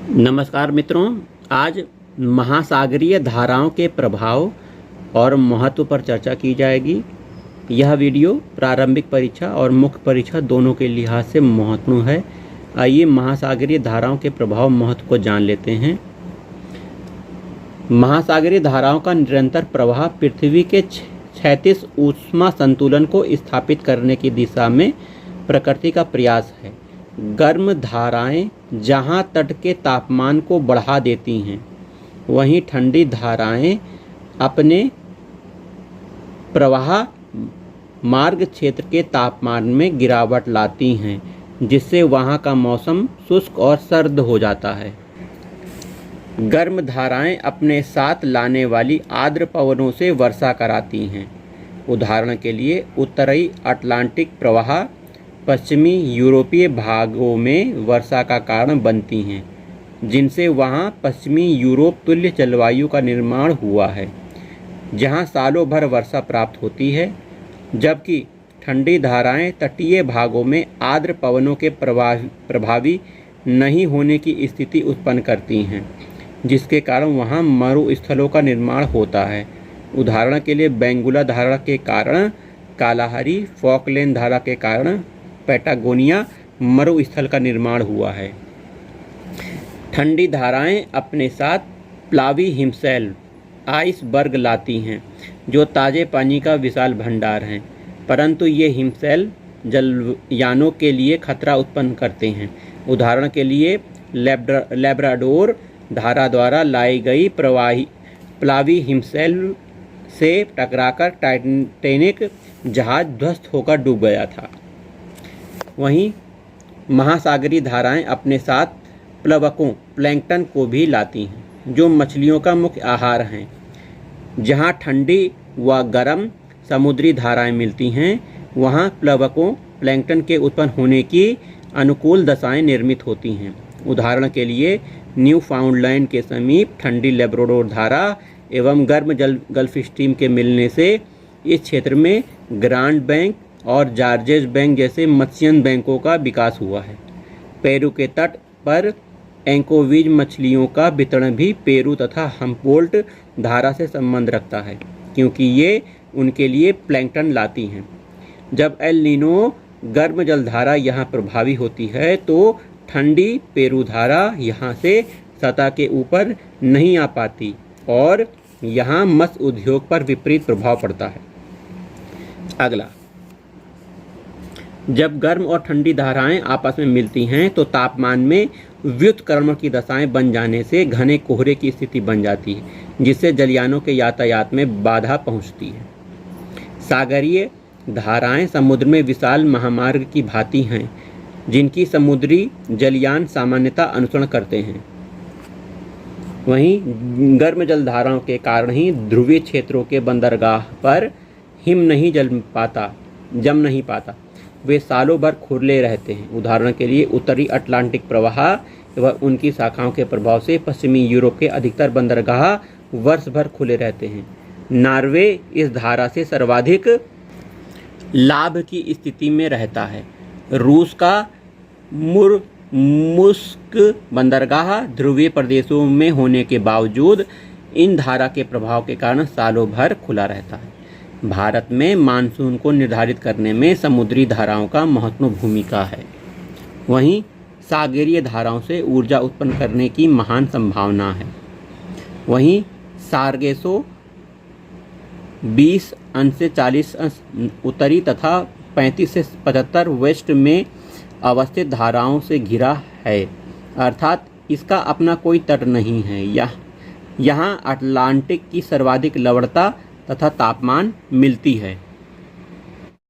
नमस्कार मित्रों, आज महासागरीय धाराओं के प्रभाव और महत्व पर चर्चा की जाएगी। यह वीडियो प्रारंभिक परीक्षा और मुख्य परीक्षा दोनों के लिहाज से महत्वपूर्ण है। आइए महासागरीय धाराओं के प्रभाव महत्व को जान लेते हैं। महासागरीय धाराओं का निरंतर प्रवाह पृथ्वी के क्षैतिज ऊष्मा संतुलन को स्थापित करने की दिशा में प्रकृति का प्रयास है। गर्म धाराएं जहां तट के तापमान को बढ़ा देती हैं, वहीं ठंडी धाराएं अपने प्रवाह मार्ग क्षेत्र के तापमान में गिरावट लाती हैं, जिससे वहां का मौसम शुष्क और सर्द हो जाता है। गर्म धाराएं अपने साथ लाने वाली आर्द्र पवनों से वर्षा कराती हैं। उदाहरण के लिए उत्तरी अटलांटिक प्रवाह पश्चिमी यूरोपीय भागों में वर्षा का कारण बनती हैं, जिनसे वहां पश्चिमी यूरोप तुल्य जलवायु का निर्माण हुआ है, जहां सालों भर वर्षा प्राप्त होती है, जबकि ठंडी धाराएं तटीय भागों में आर्द्र पवनों के प्रभावी नहीं होने की स्थिति उत्पन्न करती हैं, जिसके कारण वहां मरुस्थलों का निर्माण होता है। उदाहरण के लिए बेंगुला धारा के कारण कालाहारी, फॉकलैंड धारा के कारण पैटागोनिया मरुस्थल का निर्माण हुआ है। ठंडी धाराएं अपने साथ प्लावी हिमशैल आइसबर्ग लाती हैं, जो ताजे पानी का विशाल भंडार हैं, परंतु ये हिमशैल जलयानों के लिए खतरा उत्पन्न करते हैं। उदाहरण के लिए लैब्राडोर धारा द्वारा लाई गई प्लावी हिमशैल से टकराकर टाइटैनिक जहाज ध्वस्त होकर डूब गया था। वहीं महासागरीय धाराएं अपने साथ प्लवकों प्लैंकटन को भी लाती हैं, जो मछलियों का मुख्य आहार हैं। जहां ठंडी व गर्म समुद्री धाराएं मिलती हैं, वहां प्लवकों प्लैंकटन के उत्पन्न होने की अनुकूल दशाएं निर्मित होती हैं। उदाहरण के लिए न्यूफाउंडलैंड के समीप ठंडी लैब्राडोर धारा एवं गर्म गल्फ स्ट्रीम के मिलने से इस क्षेत्र में ग्रांड बैंक और जॉर्जेस बैंक जैसे मत्स्य बैंकों का विकास हुआ है। पेरू के तट पर एंकोविज मछलियों का वितरण भी पेरू तथा हम्बोल्ट धारा से संबंध रखता है, क्योंकि ये उनके लिए प्लैंकटन लाती हैं। जब एल नीनो गर्म जलधारा यहाँ प्रभावी होती है, तो ठंडी पेरू धारा यहाँ से सतह के ऊपर नहीं आ पाती और यहाँ मत्स्य उद्योग पर विपरीत प्रभाव पड़ता है। अगला, जब गर्म और ठंडी धाराएं आपस में मिलती हैं, तो तापमान में व्युत्क्रमण की दशाएं बन जाने से घने कोहरे की स्थिति बन जाती है, जिससे जलयानों के यातायात में बाधा पहुंचती है। सागरीय धाराएं समुद्र में विशाल महामार्ग की भांति हैं, जिनकी समुद्री जलयान सामान्यतः अनुसरण करते हैं। वहीं गर्म जलधाराओं के कारण ही ध्रुवीय क्षेत्रों के बंदरगाह पर हिम नहीं जम नहीं पाता। वे सालों भर खुले रहते हैं। उदाहरण के लिए उत्तरी अटलांटिक प्रवाह एवं उनकी शाखाओं के प्रभाव से पश्चिमी यूरोप के अधिकतर बंदरगाह वर्ष भर खुले रहते हैं। नॉर्वे इस धारा से सर्वाधिक लाभ की स्थिति में रहता है। रूस का मुर्मुस्क बंदरगाह ध्रुवीय प्रदेशों में होने के बावजूद इन धारा के प्रभाव के कारण सालों भर खुला रहता है। भारत में मानसून को निर्धारित करने में समुद्री धाराओं का महत्वपूर्ण भूमिका है। वहीं सागरीय धाराओं से ऊर्जा उत्पन्न करने की महान संभावना है। वहीं सार्गेसो 20 अंश से 40 अंश उत्तरी तथा 35 से 75 वेस्ट में अवस्थित धाराओं से घिरा है, अर्थात इसका अपना कोई तट नहीं है। यहाँ अटलांटिक की सर्वाधिक लवणता तथा तापमान मिलती है।